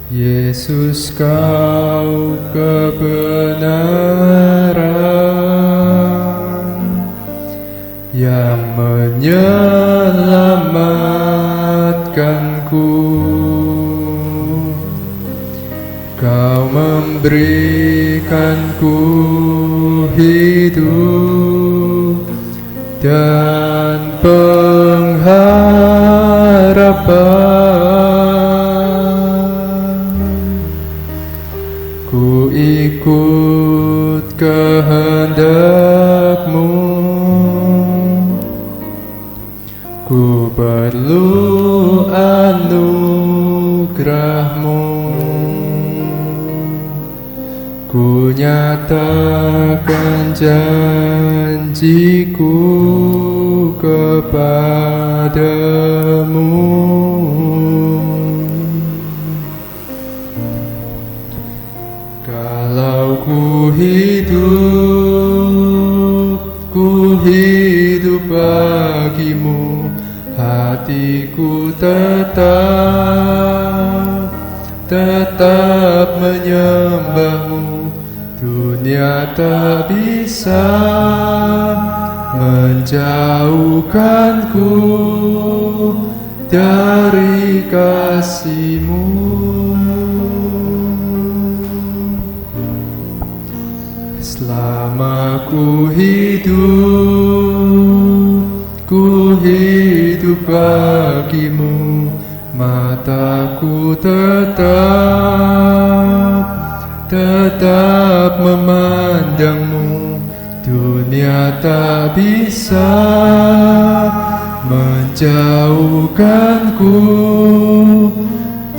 Yesus, Kau kebenaran yang menyelamatkanku. Kau memberikanku hidup dan pengharapan. Ku ikut kehendak-Mu, ku perlu anugerah-Mu. Ku nyatakan janjiku kepadamu. Kalau ku hidup bagimu, hatiku tetap menyembah-Mu. Dunia tak bisa menjauhkanku dari kasih-Mu. Selama ku hidup bagimu, mataku tetap memandang-Mu. Dunia tak bisa menjauhkanku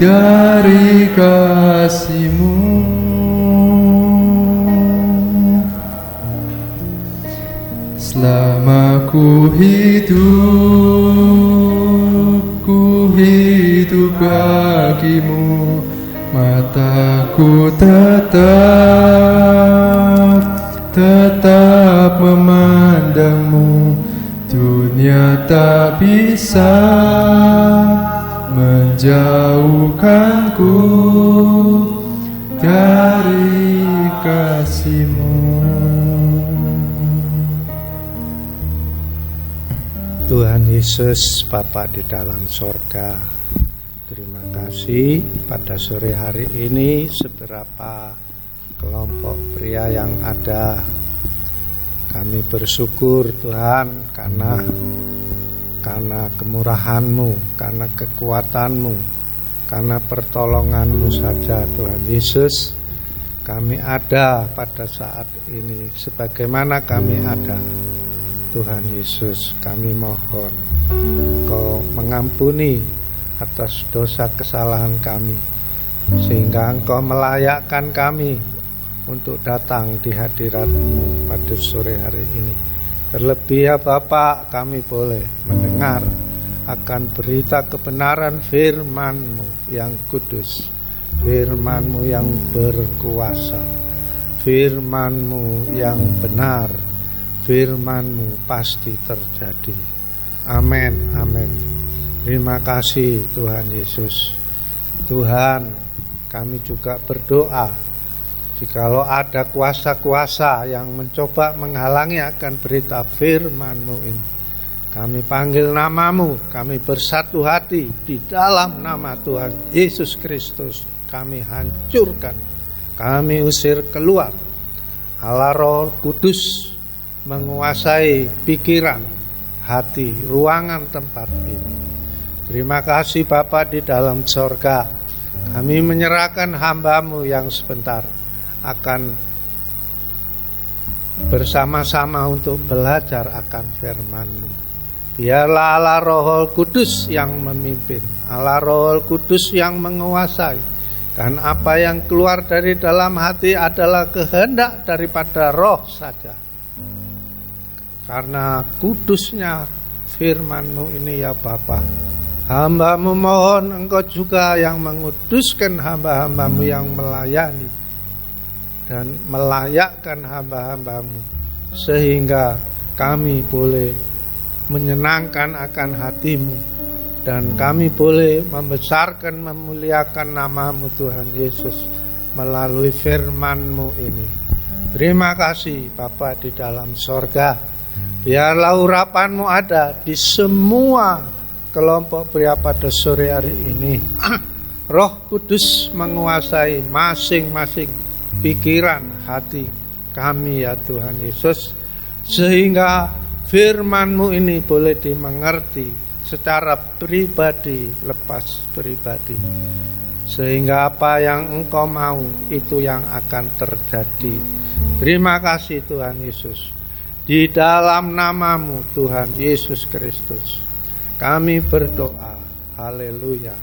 dari kasih-Mu. Selama ku hidup bagimu, mataku tetap memandang-Mu. Dunia tak bisa menjauhkanku dari kasih-Mu. Tuhan Yesus, Bapa di dalam sorga, terima kasih pada sore hari ini seberapa kelompok pria yang ada. Kami bersyukur Tuhan karena kemurahan-Mu, karena kekuatan-Mu, karena pertolongan-Mu saja Tuhan Yesus. Kami ada pada saat ini sebagaimana kami ada. Tuhan Yesus, kami mohon Kau mengampuni atas dosa kesalahan kami, sehingga Engkau melayakkan kami untuk datang di hadirat-Mu pada sore hari ini. Terlebih ya Bapa, kami boleh mendengar akan berita kebenaran firman-Mu yang kudus, firman-Mu yang berkuasa, firman-Mu yang benar, firman-Mu pasti terjadi. Amin, amin. Terima kasih Tuhan Yesus. Tuhan, kami juga berdoa, jikalau ada kuasa-kuasa yang mencoba menghalangi akan berita firman-Mu ini, kami panggil nama-Mu, kami bersatu hati di dalam nama Tuhan Yesus Kristus. Kami hancurkan, kami usir keluar. Allah Roh Kudus menguasai pikiran, hati, ruangan tempat ini. Terima kasih Bapa di dalam sorga. Kami menyerahkan hamba-Mu yang sebentar akan bersama-sama untuk belajar akan firman-Mu. Biarlah Allah Roh Kudus yang memimpin, Allah Roh Kudus yang menguasai. Dan apa yang keluar dari dalam hati adalah kehendak daripada Roh saja. Karena kudusnya firman-Mu ini ya Bapa, hamba-Mu mohon Engkau juga yang menguduskan hamba-hamba-Mu yang melayani dan melayakkan hamba-hamba-Mu, sehingga kami boleh menyenangkan akan hati-Mu, dan kami boleh membesarkan, memuliakan nama-Mu Tuhan Yesus melalui firman-Mu ini. Terima kasih Bapa di dalam sorga. Biarlah urapan-Mu ada di semua kelompok pria pada sore hari ini. Roh Kudus menguasai masing-masing pikiran hati kami ya Tuhan Yesus, sehingga firman-Mu ini boleh dimengerti secara pribadi lepas pribadi, sehingga apa yang Engkau mau itu yang akan terjadi. Terima kasih Tuhan Yesus. Di dalam nama-Mu Tuhan Yesus Kristus kami berdoa. Haleluya.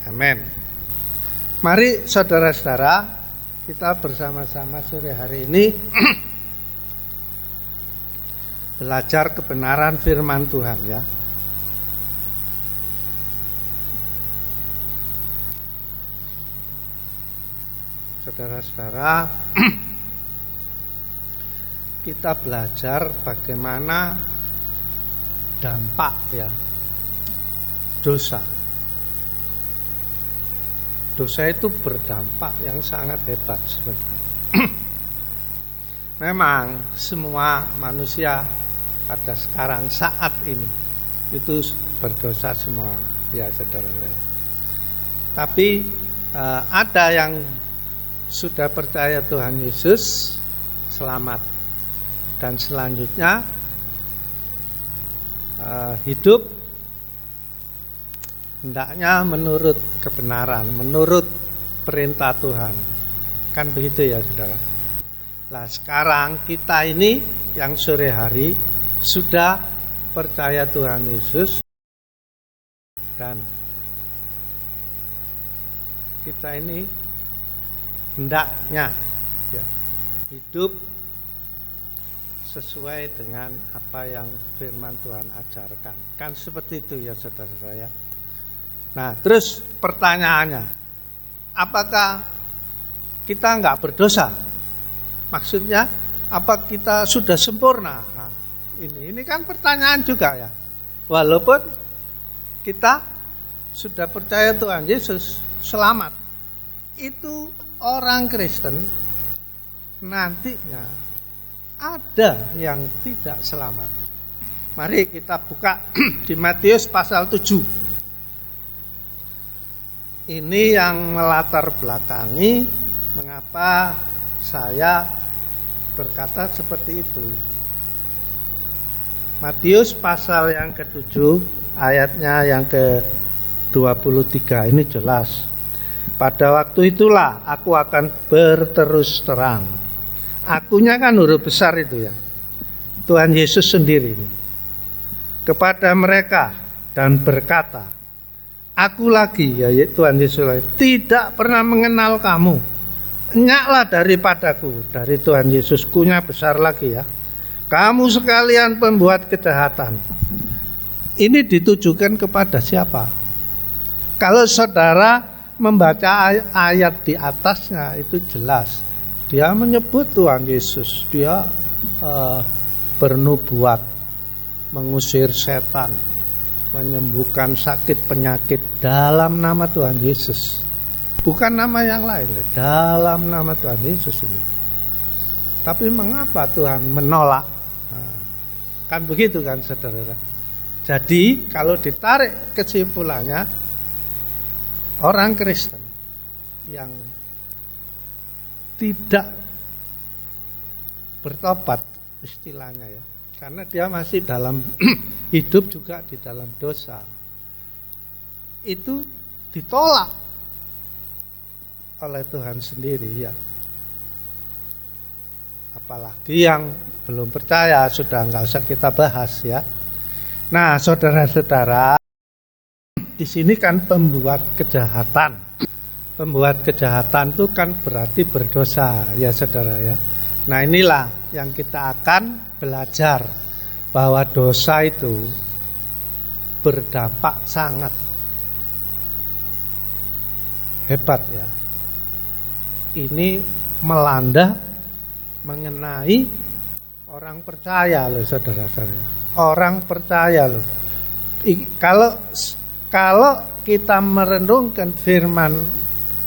Amin. Mari saudara-saudara, kita bersama-sama sore hari ini belajar kebenaran firman Tuhan ya. Saudara-saudara, kita belajar bagaimana dampak ya dosa. Dosa itu berdampak yang sangat hebat sebenarnya. Memang semua manusia pada sekarang saat ini itu berdosa semua ya saudara-saudara. Tapi ada yang sudah percaya Tuhan Yesus selamat, dan selanjutnya hidup hendaknya menurut kebenaran, menurut perintah Tuhan. Kan begitu ya saudara. Nah sekarang kita ini yang sore hari sudah percaya Tuhan Yesus, dan kita ini hendaknya ya, hidup sesuai dengan apa yang firman Tuhan ajarkan. Kan seperti itu ya saudara-saudara. Nah terus pertanyaannya, apakah kita enggak berdosa? Maksudnya apa kita sudah sempurna? Nah, ini kan pertanyaan juga ya. Walaupun kita sudah percaya Tuhan Yesus selamat, itu orang Kristen nantinya ada yang tidak selamat. Mari kita buka di Matius pasal 7. Ini yang melatar belakangi mengapa saya berkata seperti itu. Matius pasal yang ke-7 ayatnya yang ke-23 ini jelas. Pada waktu itulah aku akan berterus terang. Akunya kan huruf besar itu ya. Tuhan Yesus sendiri ini. Kepada mereka dan berkata, aku lagi ya Tuhan Yesus lagi, tidak pernah mengenal kamu. Enyaklah daripadaku. Dari Tuhan Yesus kunya besar lagi ya. Kamu sekalian pembuat kejahatan. Ini ditujukan kepada siapa? Kalau saudara membaca ayat di atasnya itu jelas. Dia menyebut Tuhan Yesus. Dia bernubuat, mengusir setan, menyembuhkan sakit penyakit dalam nama Tuhan Yesus. Bukan nama yang lain, dalam nama Tuhan Yesus ini. Tapi mengapa Tuhan menolak? Nah, kan begitu kan saudara. Jadi kalau ditarik kesimpulannya, orang Kristen yang tidak bertobat istilahnya ya, karena dia masih dalam hidup juga di dalam dosa, itu ditolak oleh Tuhan sendiri ya. Apalagi yang belum percaya sudah nggak usah kita bahas ya. Nah saudara-saudara, di sini kan pembuat kejahatan. Pembuat kejahatan itu kan berarti berdosa ya saudara ya. Nah inilah yang kita akan belajar, bahwa dosa itu berdampak sangat hebat ya. Ini melanda mengenai orang percaya loh saudara-saudara. Orang percaya loh. Kalau kalau kita merenungkan firman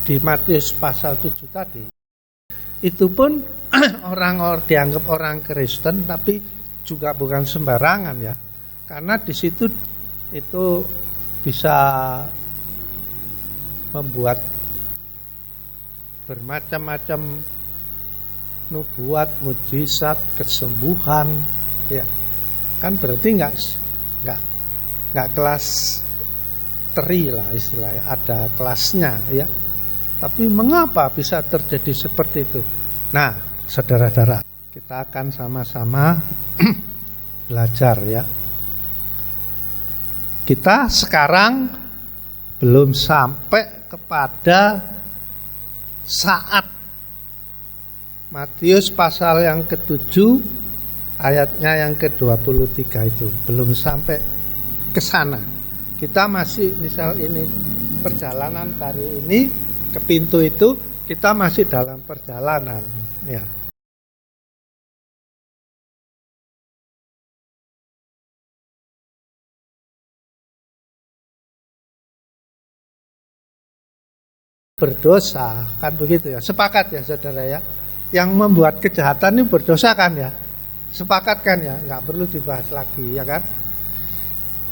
di Matius pasal 7 tadi, itu pun orang dianggap orang Kristen, tapi juga bukan sembarangan ya. Karena di situ itu bisa membuat bermacam-macam nubuat, mujizat, kesembuhan, ya. Kan berarti nggak kelas teri lah istilahnya, ada kelasnya ya. Tapi mengapa bisa terjadi seperti itu? Nah, saudara-saudara, kita akan sama-sama belajar ya. Kita sekarang belum sampai kepada saat Matius pasal yang ke-7 ayatnya yang ke-23 itu. Belum sampai ke sana. Kita masih misal ini perjalanan dari ini ke pintu itu, kita masih dalam perjalanan ya. Berdosa kan begitu ya. Sepakat ya saudara ya. Yang membuat kejahatan ini berdosa kan ya. Sepakat kan ya, nggak perlu dibahas lagi ya kan.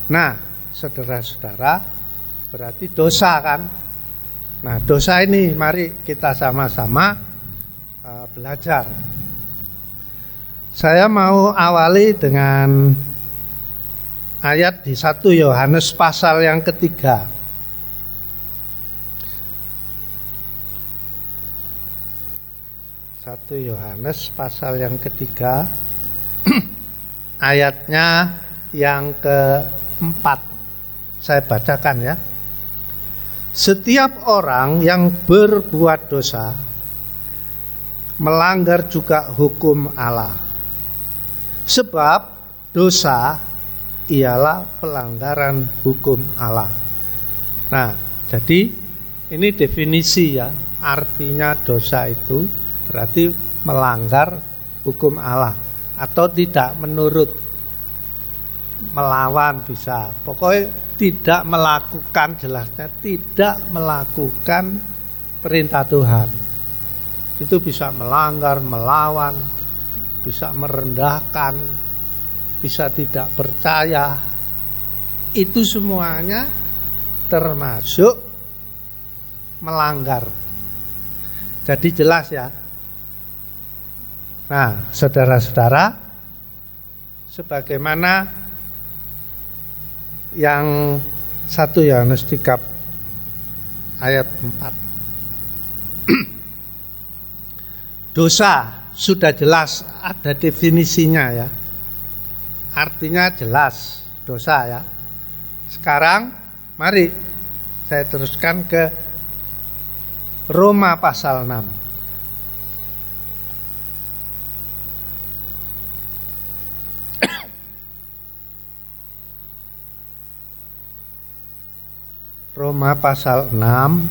Nah, saudara-saudara, berarti dosa kan. Nah, dosa ini mari kita sama-sama belajar. Saya mau awali dengan ayat di 1 Yohanes pasal yang ketiga. 1 Yohanes pasal yang ketiga ayatnya yang ke-4. Saya bacakan ya. Setiap orang yang berbuat dosa melanggar juga hukum Allah. Sebab dosa ialah pelanggaran hukum Allah. Nah, jadi ini definisi ya. Artinya dosa itu berarti melanggar hukum Allah atau tidak menurut, melawan bisa. Pokoknya tidak melakukan, jelasnya tidak melakukan perintah Tuhan. Itu bisa melanggar, melawan, bisa merendahkan, bisa tidak percaya. Itu semuanya termasuk melanggar. Jadi jelas ya. Nah, saudara-saudara, sebagaimana yang 1 Yohanes 3 ayat 4. Dosa sudah jelas, ada definisinya ya. Artinya jelas dosa ya. Sekarang mari saya teruskan ke Roma pasal 6. Roma pasal 6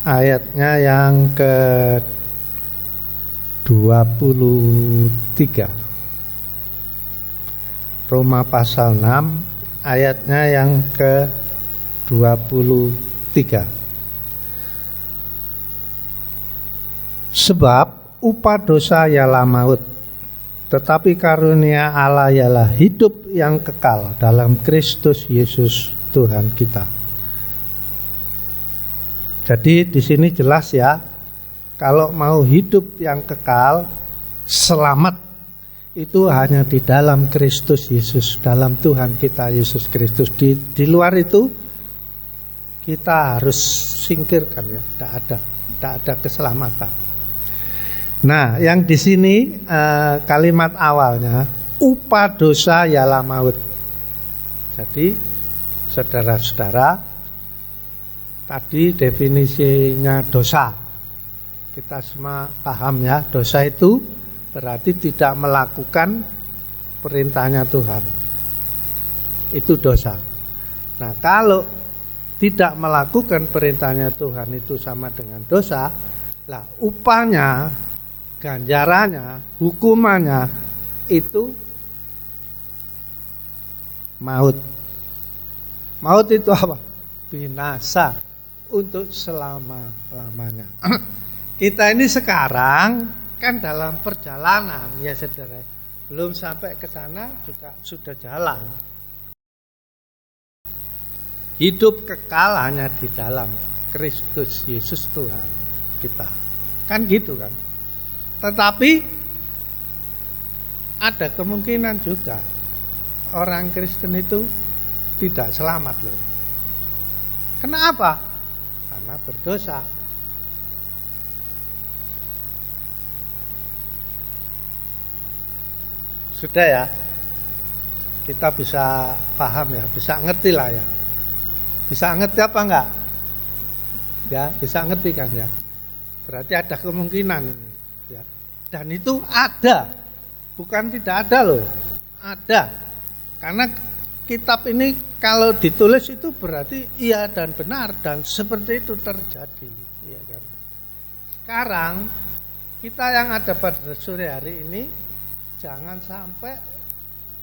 ayatnya yang ke-23. Roma pasal 6 ayatnya yang ke-23. Sebab upah dosa ialah maut, tetapi karunia Allah ialah hidup yang kekal dalam Kristus Yesus Tuhan kita. Jadi di sini jelas ya, kalau mau hidup yang kekal, selamat itu hanya di dalam Kristus Yesus, dalam Tuhan kita Yesus Kristus. Di luar itu kita harus singkirkan ya, tidak ada keselamatan. Nah, yang di sini kalimat awalnya upah dosa ialah maut. Jadi, saudara-saudara, tadi definisinya dosa. Kita semua paham ya, dosa itu berarti tidak melakukan perintahnya Tuhan. Itu dosa. Nah, kalau tidak melakukan perintahnya Tuhan itu sama dengan dosa, lah upahnya, ganjarannya, hukumannya itu maut. Maut itu apa? Binasa untuk selama-lamanya. Kita ini sekarang kan dalam perjalanan ya saudara. Belum sampai ke sana juga sudah jalan. Hidup kekal hanya di dalam Kristus Yesus Tuhan kita. Kan gitu kan. Tetapi ada kemungkinan juga orang Kristen itu tidak selamat loh. Kenapa? Karena berdosa. Sudah ya, kita bisa paham ya, bisa ngerti lah ya. Bisa ngerti apa enggak? Ya, bisa ngerti kan ya. Berarti ada kemungkinan ini ya. Dan itu ada. Bukan tidak ada loh. Ada. Karena kitab ini kalau ditulis itu berarti iya dan benar dan seperti itu terjadi, ya kan. Sekarang kita yang ada pada sore hari ini jangan sampai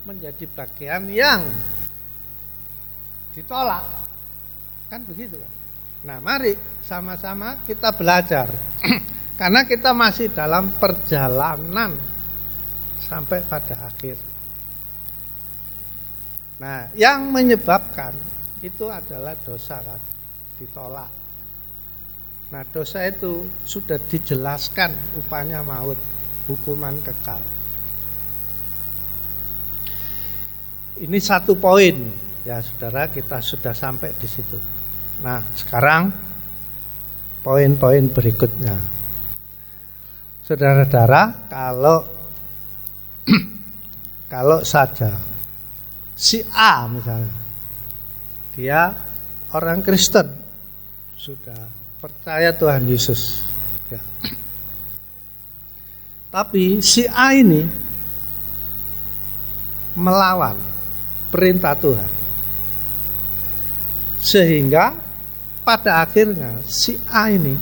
menjadi bagian yang ditolak. Kan begitu kan. Nah, mari sama-sama kita belajar. Karena kita masih dalam perjalanan sampai pada akhir. Nah, yang menyebabkan itu adalah dosa kan, ditolak. Nah, dosa itu sudah dijelaskan upahnya maut, hukuman kekal. Ini satu poin, ya saudara, kita sudah sampai di situ. Nah, sekarang poin-poin berikutnya. Saudara-saudara, kalau saja si A misalnya, dia orang Kristen, sudah percaya Tuhan Yesus, ya. Tapi si A ini melawan perintah Tuhan, sehingga pada akhirnya si A ini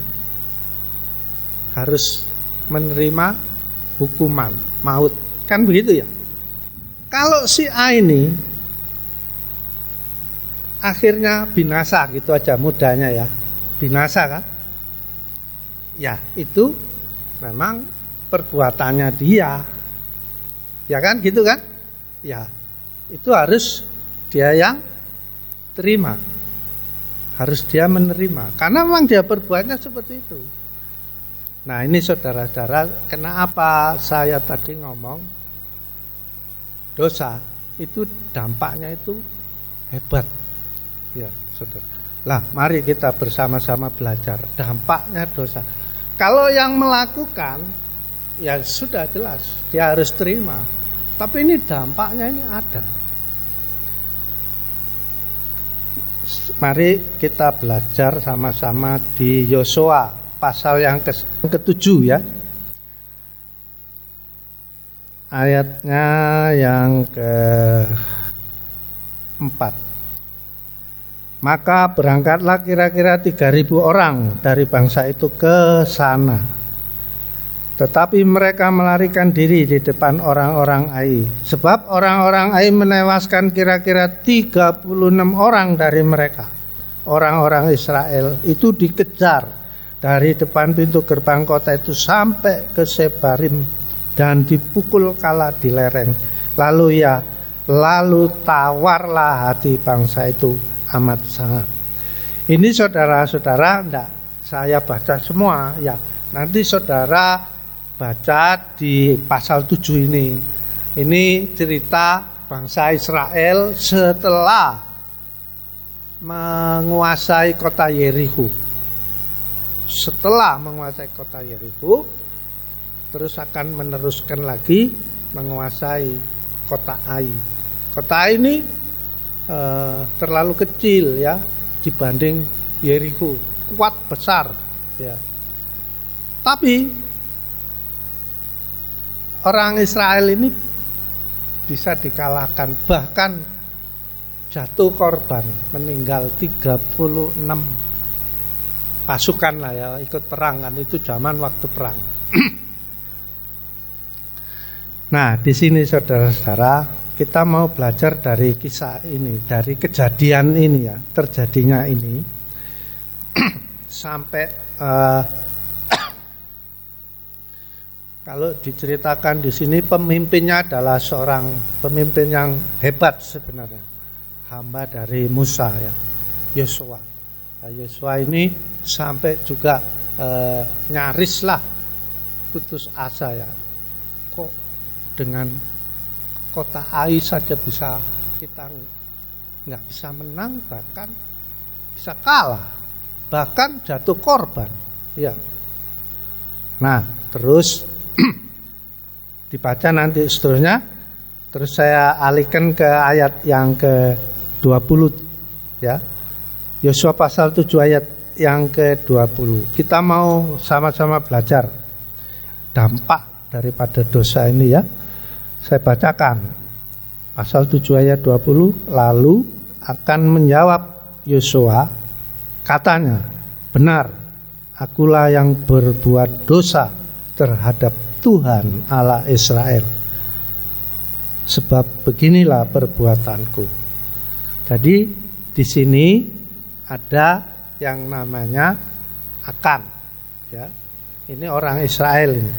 harus menerima hukuman maut, kan begitu ya? Kalau si A ini akhirnya binasa, gitu aja mudahnya ya, binasa kan? Ya itu memang perbuatannya dia, ya kan gitu kan? Ya itu harus dia yang terima, harus dia menerima, karena memang dia berbuatnya seperti itu. Nah ini saudara-saudara, kenapa saya tadi ngomong dosa itu dampaknya itu hebat, ya saudara. Lah mari kita bersama-sama belajar dampaknya dosa. Kalau yang melakukan ya sudah jelas dia harus terima, tapi ini dampaknya ini ada. Mari kita belajar sama-sama di Yosua pasal yang ke-7 ya. Ayatnya yang ke-4. Maka berangkatlah kira-kira 3.000 orang dari bangsa itu ke sana. Tetapi mereka melarikan diri di depan orang-orang Ai. Sebab orang-orang Ai menewaskan kira-kira 36 orang dari mereka. Orang-orang Israel itu dikejar dari depan pintu gerbang kota itu sampai ke Sebarim dan dipukul kala di lereng. Lalu tawarlah hati bangsa itu amat sangat. Ini saudara-saudara, enggak saya baca semua ya. Nanti saudara baca di pasal 7 ini. Ini cerita bangsa Israel setelah menguasai kota Yeriko. Setelah menguasai kota Yeriko, terus akan meneruskan lagi menguasai kota Ai. Kota Ai ini terlalu kecil ya dibanding Yeriko, kuat besar ya. Tapi orang Israel ini bisa dikalahkan, bahkan jatuh korban, meninggal 36 pasukan lah ya, ikut perang kan, itu zaman waktu perang. Nah, di sini saudara-saudara kita mau belajar dari kisah ini, dari kejadian ini ya, terjadinya ini sampai kalau diceritakan di sini pemimpinnya adalah seorang pemimpin yang hebat sebenarnya, hamba dari Musa ya, Yosua. Nah, Yosua ini sampai juga nyarislah putus asa ya, kok dengan kota Ai saja kita nggak bisa menang, bahkan bisa kalah, bahkan jatuh korban ya. Nah terus dibaca nanti seterusnya. Terus saya alihkan ke ayat yang ke-20 ya, Yosua pasal 7 ayat yang ke-20. Kita mau sama-sama belajar dampak daripada dosa ini ya. Saya bacakan pasal 7 ayat 20. Lalu akan menjawab Yosua, katanya, benar, akulah yang berbuat dosa terhadap Tuhan Allah Israel, sebab beginilah perbuatanku. Jadi di sini ada yang namanya Akan ya. Ini orang Israel ini.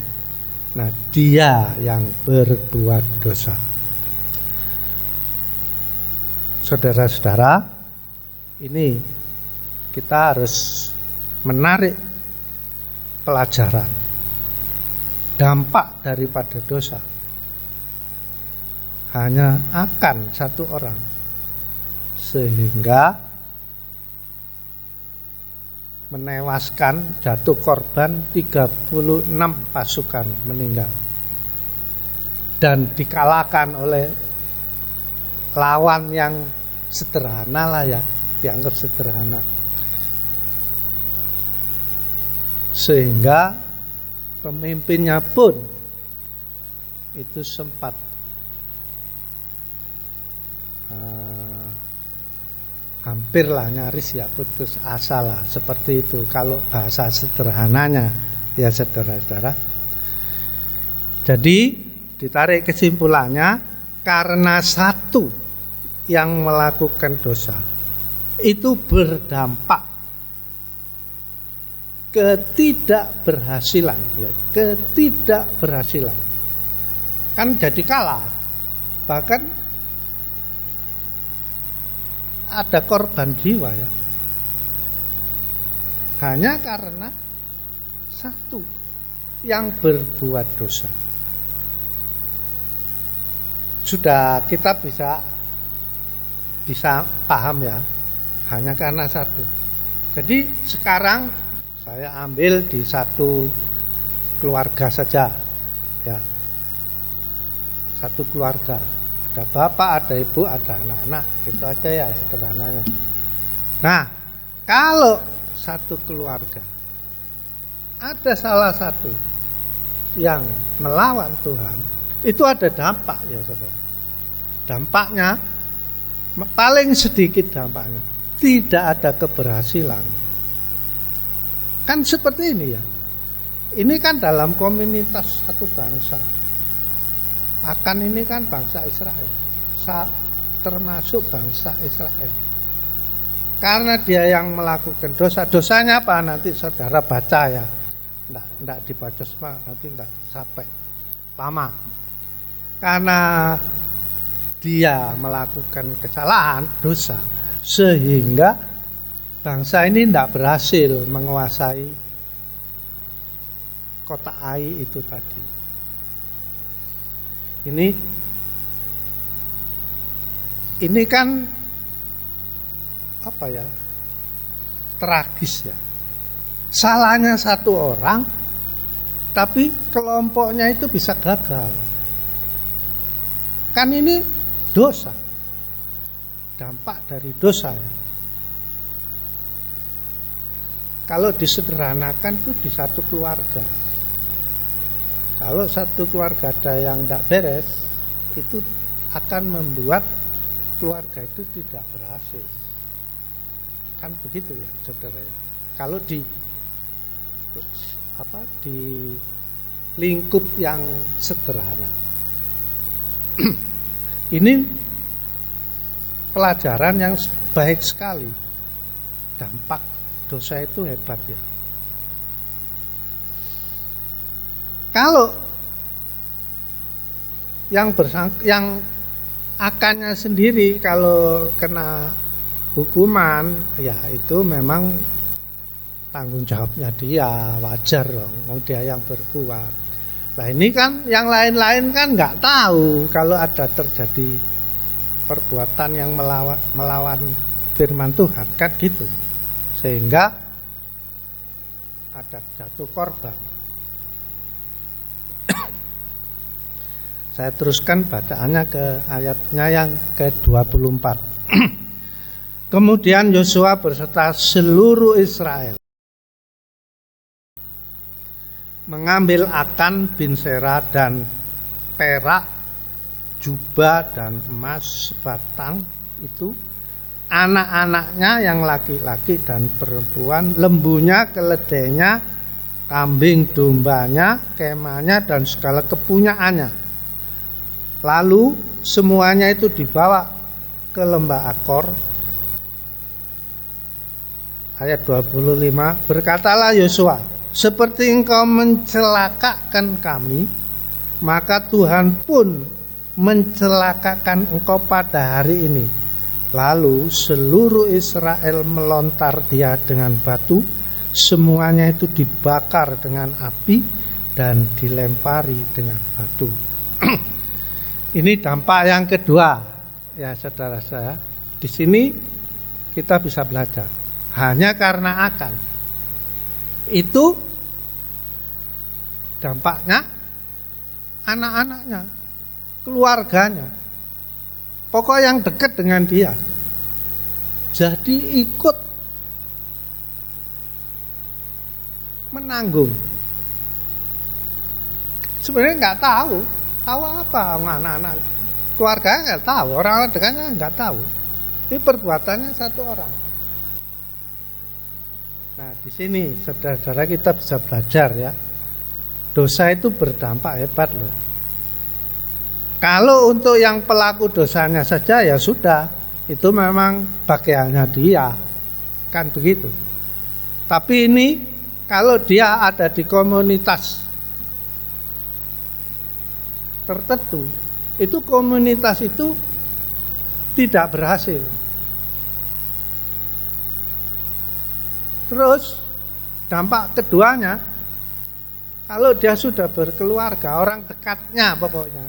Nah, dia yang berbuat dosa. Saudara-saudara, ini kita harus menarik pelajaran dampak daripada dosa. Hanya Akan satu orang, sehingga menewaskan, jatuh korban 36 pasukan meninggal, dan dikalahkan oleh lawan yang sederhana lah ya, dianggap sederhana, sehingga pemimpinnya pun itu sempat hampirlah nyaris ya putus asa lah, seperti itu kalau bahasa sederhananya ya saudara-saudara. Jadi ditarik kesimpulannya, karena satu yang melakukan dosa itu berdampak ketidakberhasilan ya, ketidakberhasilan, kan jadi kalah, bahkan ada korban jiwa ya, hanya karena satu yang berbuat dosa. Sudah kita bisa paham ya, hanya karena satu. Jadi sekarang saya ambil di satu keluarga saja ya, satu keluarga. Ada bapak, ada ibu, ada anak-anak, gitu aja ya sederhananya. Nah, kalau satu keluarga ada salah satu yang melawan Tuhan, itu ada dampak ya saudara. Dampaknya paling sedikit, dampaknya tidak ada keberhasilan. Kan seperti ini ya. Ini kan dalam komunitas satu bangsa. Akan ini kan bangsa Israel, termasuk bangsa Israel. Karena dia yang melakukan dosa, dosanya apa nanti saudara baca ya, nggak dibaca semua, nanti nggak sampai lama. Karena dia melakukan kesalahan, dosa, sehingga bangsa ini nggak berhasil menguasai kota Ai itu tadi. Ini kan apa ya, tragis ya. Salahnya satu orang, tapi kelompoknya itu bisa gagal. Kan ini dosa, dampak dari dosa ya. Kalau disederhanakan itu di satu keluarga. Kalau satu keluarga ada yang tidak beres, itu akan membuat keluarga itu tidak berhasil. Kan begitu ya, saudara. Kalau di lingkup yang sederhana. Ini pelajaran yang baik sekali. Dampak dosa itu hebat ya. Kalau yang akannya sendiri kalau kena hukuman, ya itu memang tanggung jawabnya dia, wajar dong, dia yang berbuat. Nah ini kan yang lain-lain kan nggak tahu kalau ada terjadi perbuatan yang melawan firman Tuhan kan gitu, sehingga ada jatuh korban. Saya teruskan bacaannya ke ayatnya yang ke-24. Kemudian Yosua berserta seluruh Israel mengambil Akan bin Serah dan perak, jubah dan emas sebatang itu, anak-anaknya yang laki-laki dan perempuan, lembunya, keledainya, kambing dombanya, kemahnya dan segala kepunyaannya. Lalu semuanya itu dibawa ke lembah Akor. Ayat 25, berkatalah Yosua, seperti engkau mencelakakan kami, maka Tuhan pun mencelakakan engkau pada hari ini. Lalu seluruh Israel melontar dia dengan batu, semuanya itu dibakar dengan api dan dilempari dengan batu. Ini dampak yang kedua, ya saudara saya. Di sini kita bisa belajar. Hanya karena Akan, itu dampaknya anak-anaknya, keluarganya, pokok yang dekat dengan dia, jadi ikut menanggung. Sebenarnya nggak tahu apa anak-anak, keluarganya nggak tahu, orang-orang dekatnya nggak tahu. Ini perbuatannya satu orang. Nah, di sini saudara-saudara kita bisa belajar ya. Dosa itu berdampak hebat loh. Kalau untuk yang pelaku dosanya saja ya sudah, itu memang bagiannya dia, kan begitu. Tapi ini kalau dia ada di komunitas tertentu, itu komunitas itu tidak berhasil. Terus dampak keduanya, kalau dia sudah berkeluarga, orang dekatnya pokoknya,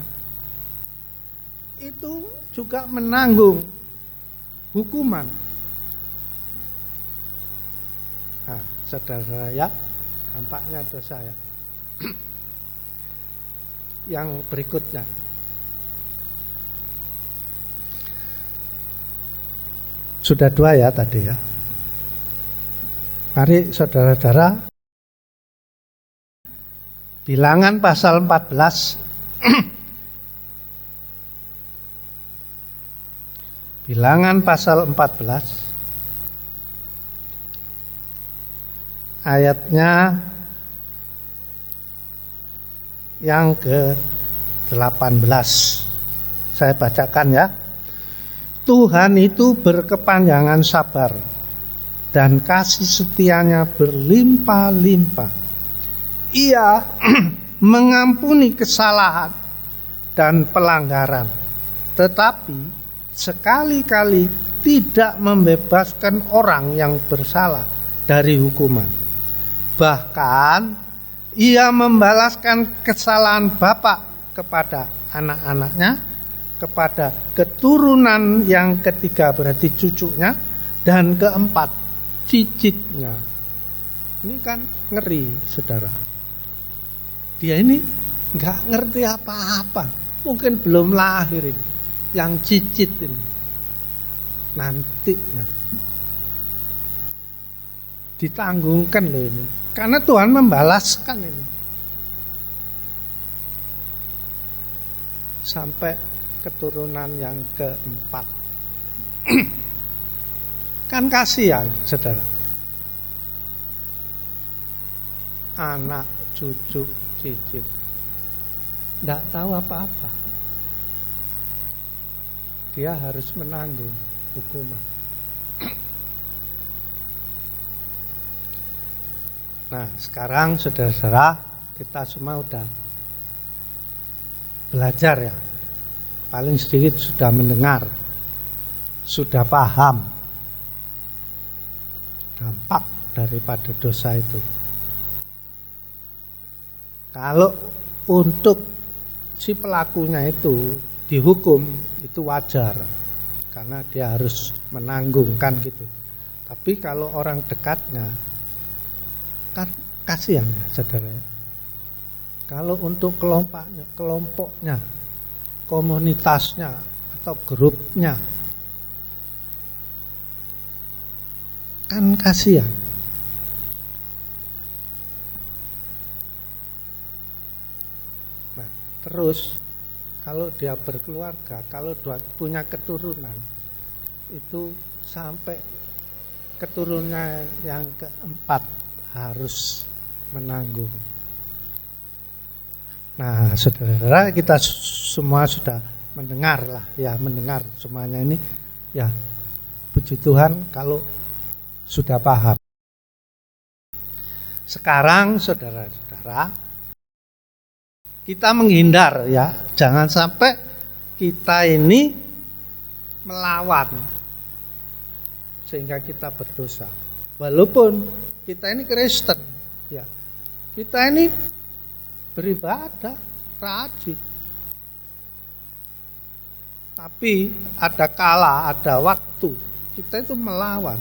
itu juga menanggung hukuman. Nah, saudara ya, dampaknya dosa ya. Yang berikutnya, sudah dua ya tadi ya. Mari saudara-saudara, Bilangan pasal 14. Bilangan pasal 14 ayatnya yang ke-18. Saya bacakan ya. Tuhan itu berkepanjangan sabar dan kasih setianya berlimpah-limpah. Ia mengampuni kesalahan dan pelanggaran, tetapi sekali-kali tidak membebaskan orang yang bersalah dari hukuman. Bahkan ia membalaskan kesalahan bapak kepada anak-anaknya, kepada keturunan yang ketiga berarti cucunya, dan keempat cicitnya. Ini kan ngeri, saudara. Dia ini nggak ngerti apa-apa, mungkin belum lahir ini, yang cicit ini nantinya ditanggungkan loh ini, karena Tuhan membalaskan ini sampai keturunan yang keempat. Kan kasihan, saudara. Anak, cucu, cicit nggak tahu apa-apa. dia harus menanggung hukuman. Nah, sekarang saudara-saudara, kita semua udah belajar ya. Paling sedikit sudah mendengar, sudah paham dampak daripada dosa itu. Kalau untuk si pelakunya itu dihukum, itu wajar, karena dia harus menanggung kan gitu. Tapi kalau orang dekatnya, kan kasihan ya saudara ya. Kalau untuk kelompoknya, komunitasnya atau grupnya, kan kasihan. Nah, terus kalau dia berkeluarga, kalau dia punya keturunan, itu sampai keturunannya yang keempat harus menanggung. Nah, saudara-saudara, kita semua sudah mendengar lah, ya mendengar semuanya ini, ya puji Tuhan kalau sudah paham. Sekarang saudara-saudara, kita menghindar ya, jangan sampai kita ini melawan sehingga kita berdosa. Walaupun kita ini Kristen, ya kita ini beribadah, rajin. Tapi ada kala, ada waktu kita itu melawan.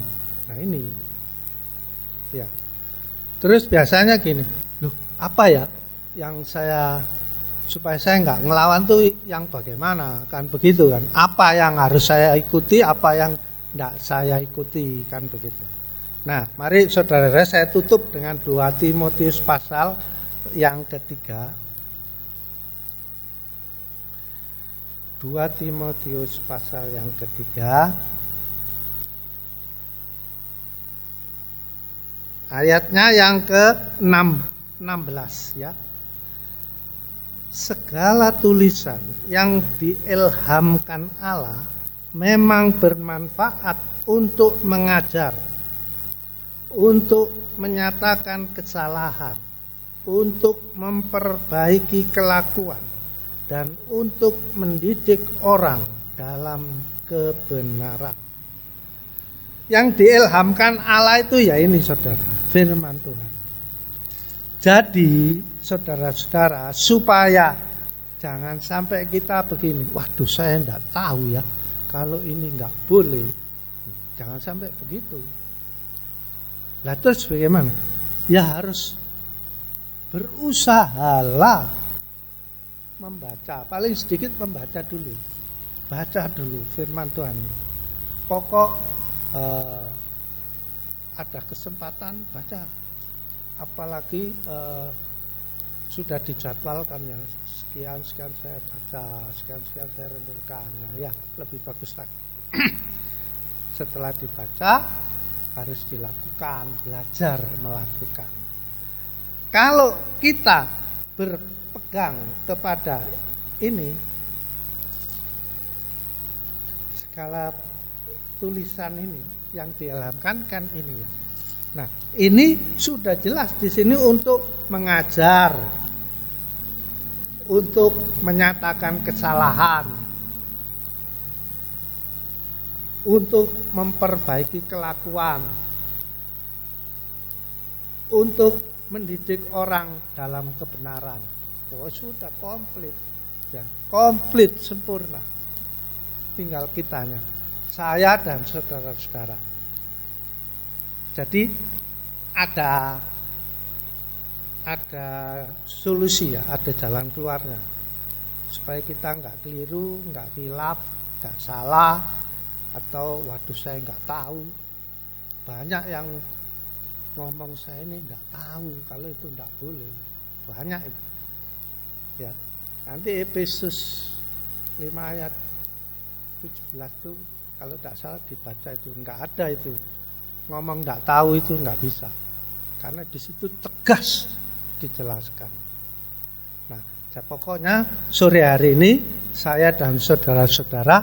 Nah ini, ya. Terus biasanya gini, loh apa ya yang saya supaya saya nggak ngelawan tuh yang bagaimana, kan begitu kan? Apa yang harus saya ikuti, apa yang nggak saya ikuti, kan begitu. Nah, mari saudara saya tutup dengan 2 Timotius pasal yang ketiga. 2 Timotius pasal yang ketiga, ayatnya yang ke-16 ya. Segala tulisan yang diilhamkan Allah memang bermanfaat untuk mengajar, untuk menyatakan kesalahan, untuk memperbaiki kelakuan, dan untuk mendidik orang dalam kebenaran. Yang diilhamkan Allah itu ya ini saudara, firman Tuhan. Jadi saudara-saudara, supaya jangan sampai kita begini, waduh saya enggak tahu ya, kalau ini enggak boleh. Jangan sampai begitu. Lah terus bagaimana? Ya harus berusahalah membaca, paling sedikit membaca dulu. Baca dulu firman Tuhan. Pokok ada kesempatan baca. Apalagi sudah dijadwalkan ya, sekian saya baca, sekian saya renungkan. Nah, ya lebih bagus lagi. Setelah dibaca harus dilakukan, belajar melakukan. Kalau kita berpegang kepada ini, segala tulisan ini yang diilhamkan kan ini ya. Nah, ini sudah jelas di sini untuk mengajar, untuk menyatakan kesalahan, untuk memperbaiki kelakuan, untuk mendidik orang dalam kebenaran. Oh, sudah komplit. Ya, komplit sempurna. Tinggal kitanya, saya dan saudara-saudara. Jadi ada solusi ya, ada jalan keluarnya supaya kita nggak keliru, nggak khilaf, nggak salah, atau waduh saya nggak tahu. Banyak yang ngomong saya ini nggak tahu kalau itu nggak boleh, banyak itu. Ya, nanti Efesus 5 ayat 17 itu kalau tidak salah dibaca itu nggak ada itu. Ngomong nggak tahu itu nggak bisa, karena di situ tegas dijelaskan. Nah, pokoknya sore hari ini saya dan saudara-saudara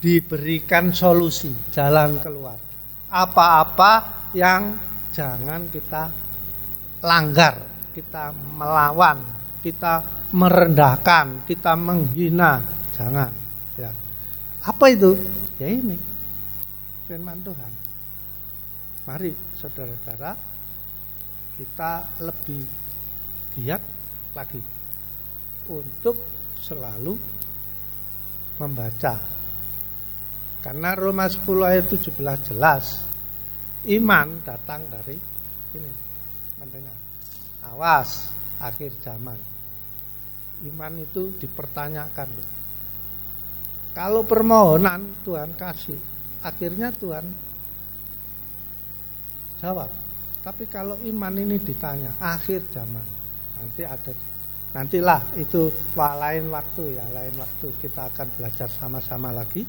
diberikan solusi, jalan keluar. Apa-apa yang jangan kita langgar, kita melawan, kita merendahkan, kita menghina, jangan. Ya. Apa itu? Ya ini firman Tuhan. Mari saudara-saudara, kita lebih giat lagi untuk selalu membaca. Karena Roma 10 ayat 17 jelas, iman datang dari ini, mendengar. Awas, akhir zaman. Iman itu dipertanyakan. Kalau permohonan Tuhan kasih, akhirnya Tuhan jawab. Tapi kalau iman ini ditanya, akhir zaman, nantilah itu lain waktu ya, lain waktu kita akan belajar sama-sama lagi.